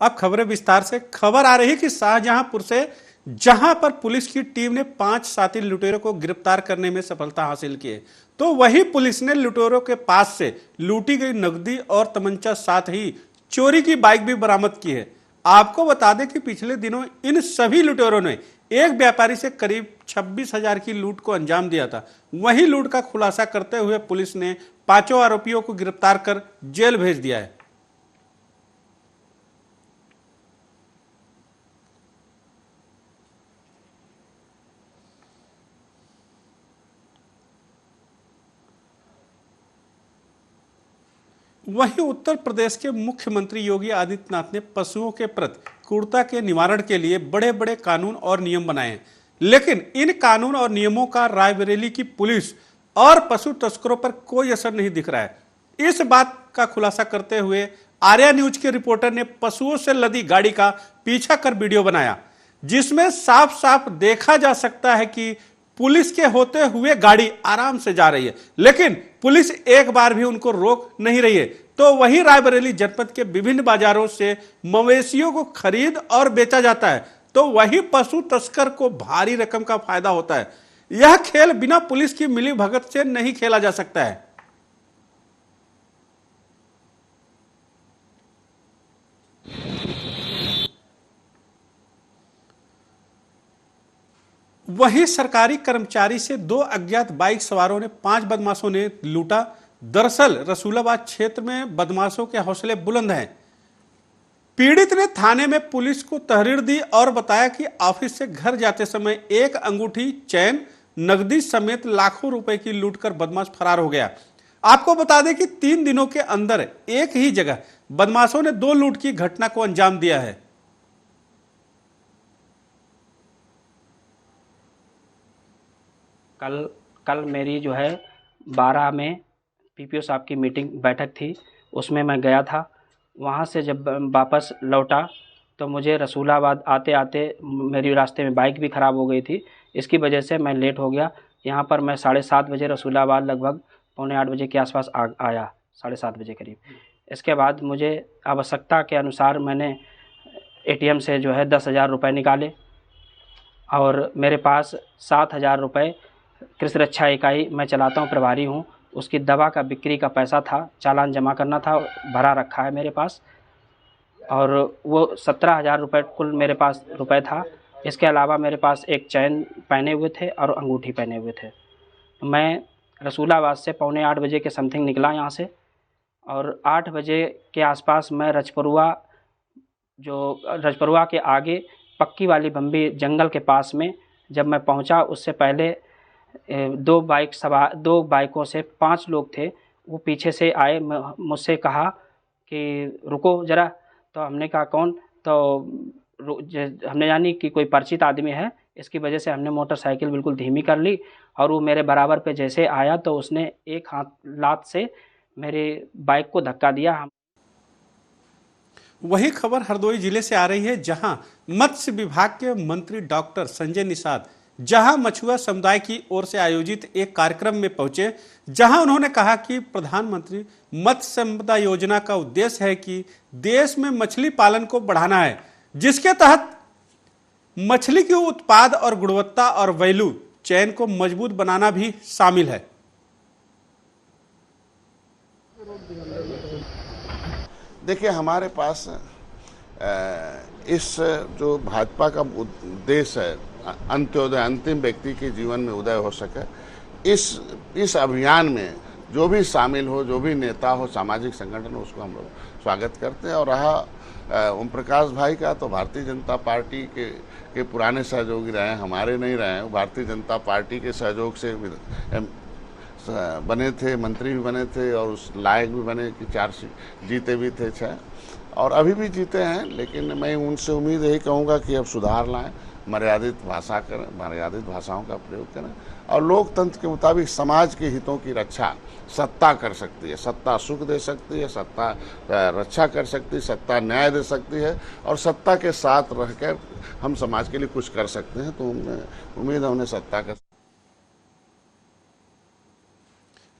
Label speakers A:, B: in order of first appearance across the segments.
A: अब खबरें विस्तार से। खबर आ रही है कि शाहजहांपुर से, जहां पर पुलिस की टीम ने 5 साथी लुटेरों को गिरफ्तार करने में सफलता हासिल की है, तो वहीं पुलिस ने लुटेरों के पास से लूटी गई नकदी और तमंचा, साथ ही चोरी की बाइक भी बरामद की है। आपको बता दें कि पिछले दिनों इन सभी लुटेरों ने एक व्यापारी से करीब 26,000 की लूट को अंजाम दिया था। वहीं लूट का खुलासा करते हुए पुलिस ने 5 आरोपियों को गिरफ्तार कर जेल भेज दिया है। वहीं उत्तर प्रदेश के मुख्यमंत्री योगी आदित्यनाथ ने पशुओं के प्रति क्रूरता के निवारण के लिए बड़े बड़े कानून और नियम बनाए हैं, लेकिन इन कानून और नियमों का रायबरेली की पुलिस और पशु तस्करों पर कोई असर नहीं दिख रहा है। इस बात का खुलासा करते हुए आर्या न्यूज के रिपोर्टर ने पशुओं से लदी गाड़ी का पीछा कर वीडियो बनाया, जिसमें साफ साफ देखा जा सकता है कि पुलिस के होते हुए गाड़ी आराम से जा रही है, लेकिन पुलिस एक बार भी उनको रोक नहीं रही है। तो वहीं रायबरेली जनपद के विभिन्न बाजारों से मवेशियों को खरीद और बेचा जाता है, तो वहीं पशु तस्कर को भारी रकम का फायदा होता है। यह खेल बिना पुलिस की मिली भगत से नहीं खेला जा सकता है। वहीं सरकारी कर्मचारी से 2 अज्ञात बाइक सवारों ने 5 बदमाशों ने लूटा। दरअसल रसूलाबाद क्षेत्र में बदमाशों के हौसले बुलंद हैं। पीड़ित ने थाने में पुलिस को तहरीर दी और बताया कि ऑफिस से घर जाते समय एक अंगूठी, चैन, नकदी समेत लाखों रुपए की लूट कर बदमाश फरार हो गया। आपको बता दें कि 3 दिनों के अंदर एक ही जगह बदमाशों ने 2 लूट की घटना को अंजाम दिया है।
B: कल मेरी जो है 12 में पीपीओ साहब की मीटिंग बैठक थी, उसमें मैं गया था। वहाँ से जब वापस लौटा तो मुझे रसूलाबाद आते आते मेरी रास्ते में बाइक भी ख़राब हो गई थी। इसकी वजह से मैं लेट हो गया। यहाँ पर मैं 7:30 बजे रसूलाबाद लगभग 7:45 बजे के आसपास आया, 7:30 बजे करीब। इसके बाद मुझे आवश्यकता के अनुसार मैंने एटीएम से जो है 10,000 रुपये निकाले और मेरे पास 7,000 रुपये कृषि रक्षा इकाई मैं चलाता हूँ, प्रभारी हूँ, उसकी दवा का बिक्री का पैसा था, चालान जमा करना था, भरा रखा है मेरे पास, और वो 17,000 रुपये कुल मेरे पास रुपए था। इसके अलावा मेरे पास एक चैन पहने हुए थे और अंगूठी पहने हुए थे। मैं रसूलाबाद से 7:45 बजे के समथिंग निकला यहाँ से, और 8 बजे के आसपास मैं रजपरुआ के आगे पक्की वाली बम्बी जंगल के पास में जब मैं पहुँचा, उससे पहले 2 बाइकों से 5 लोग थे। वो पीछे से आए, मुझसे कहा कि रुको ज़रा। तो हमने कहा कौन? तो हमने जानी कि कोई परिचित आदमी है। इसकी वजह से हमने मोटरसाइकिल बिल्कुल धीमी कर ली और वो मेरे बराबर पे जैसे आया तो उसने एक लात से मेरे बाइक को धक्का दिया।
A: वही खबर हरदोई जिले से आ रही है, जहां मत्स्य विभाग के मंत्री डॉक्टर संजय निषाद जहां मछुआ समुदाय की ओर से आयोजित एक कार्यक्रम में पहुंचे, जहां उन्होंने कहा कि प्रधानमंत्री मत्स्य संपदा योजना का उद्देश्य है कि देश में मछली पालन को बढ़ाना है, जिसके तहत मछली के उत्पाद और गुणवत्ता और वैल्यू चेन को मजबूत बनाना भी शामिल है।
C: देखिए, हमारे पास इस जो भाजपा का उद्देश्य है, अंत्योदय, अंतिम व्यक्ति के जीवन में उदय हो सके, इस अभियान में जो भी शामिल हो, जो भी नेता हो, सामाजिक संगठन हो, उसको हम लोग स्वागत करते हैं। और रहा ओम प्रकाश भाई का, तो भारतीय जनता पार्टी के पुराने सहयोगी रहे हैं, हमारे नहीं रहे हैं। भारतीय जनता पार्टी के सहयोग से बने थे, मंत्री भी बने थे और उस लायक भी बने कि 4 सीट जीते भी थे, 6, और अभी भी जीते हैं। लेकिन मैं उनसे उम्मीद यही कहूँगा कि अब सुधार लाएं, मर्यादित भाषा करें, मर्यादित भाषाओं का प्रयोग करें, और लोकतंत्र के मुताबिक समाज के हितों की रक्षा सत्ता कर सकती है। सत्ता सुख दे सकती है, सत्ता रक्षा कर सकती है, सत्ता न्याय दे सकती है, और सत्ता के साथ रहकर हम समाज के लिए कुछ कर सकते हैं। तो उम्मीद है उन्हें सत्ता का।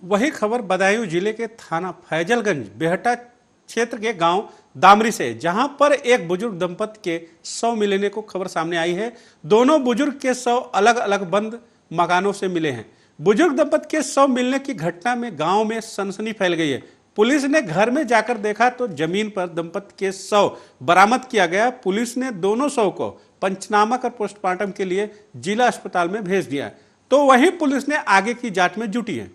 A: वही खबर बदायूं जिले के थाना फैजलगंज बेहटा क्षेत्र के गांव दामरी से, जहां पर एक बुजुर्ग दंपति के शव मिलने को खबर सामने आई है। दोनों बुजुर्ग के शव अलग अलग बंद मकानों से मिले हैं। बुजुर्ग दंपति के शव मिलने की घटना में गांव में सनसनी फैल गई है। पुलिस ने घर में जाकर देखा तो जमीन पर दंपति के शव बरामद किया गया। पुलिस ने दोनों शव को पंचनामा कर पोस्टमार्टम के लिए जिला अस्पताल में भेज दिया है। तो वहीं पुलिस ने आगे की जांच में जुटी है।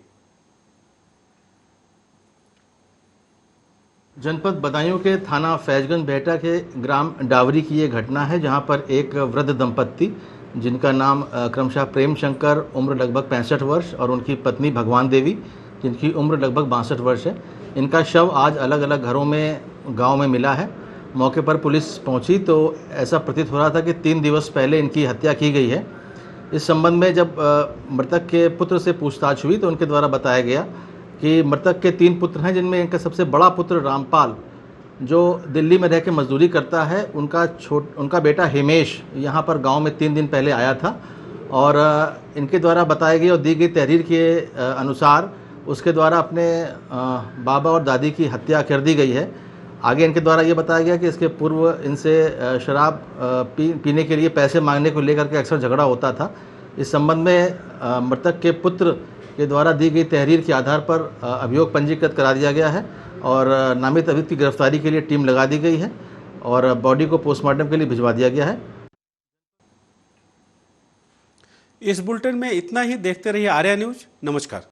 D: जनपद बदायूं के थाना फैजगंज बेहटा के ग्राम डावरी की ये घटना है, जहां पर एक वृद्ध दंपत्ति जिनका नाम क्रमशः प्रेम शंकर उम्र लगभग 65 वर्ष और उनकी पत्नी भगवान देवी जिनकी उम्र लगभग 62 वर्ष है, इनका शव आज अलग अलग घरों में गांव में मिला है। मौके पर पुलिस पहुंची तो ऐसा प्रतीत हो रहा था कि 3 दिवस पहले इनकी हत्या की गई है। इस संबंध में जब मृतक के पुत्र से पूछताछ हुई तो उनके द्वारा बताया गया कि मृतक के 3 पुत्र हैं, जिनमें इनका सबसे बड़ा पुत्र रामपाल जो दिल्ली में रह के मजदूरी करता है, उनका बेटा हिमेश यहाँ पर गांव में 3 दिन पहले आया था और इनके द्वारा बताई गई और दी गई तहरीर के अनुसार उसके द्वारा अपने बाबा और दादी की हत्या कर दी गई है। आगे इनके द्वारा ये बताया गया कि इसके पूर्व इनसे शराब पीने के लिए पैसे मांगने को लेकर के अक्सर झगड़ा होता था। इस संबंध में मृतक के पुत्र के द्वारा दी गई तहरीर के आधार पर अभियोग पंजीकृत करा दिया गया है और नामित अभियुक्त की गिरफ्तारी के लिए टीम लगा दी गई है और बॉडी को पोस्टमार्टम के लिए भिजवा दिया गया है।
A: इस बुलेटिन में इतना ही। देखते रहिए आर्या न्यूज। नमस्कार।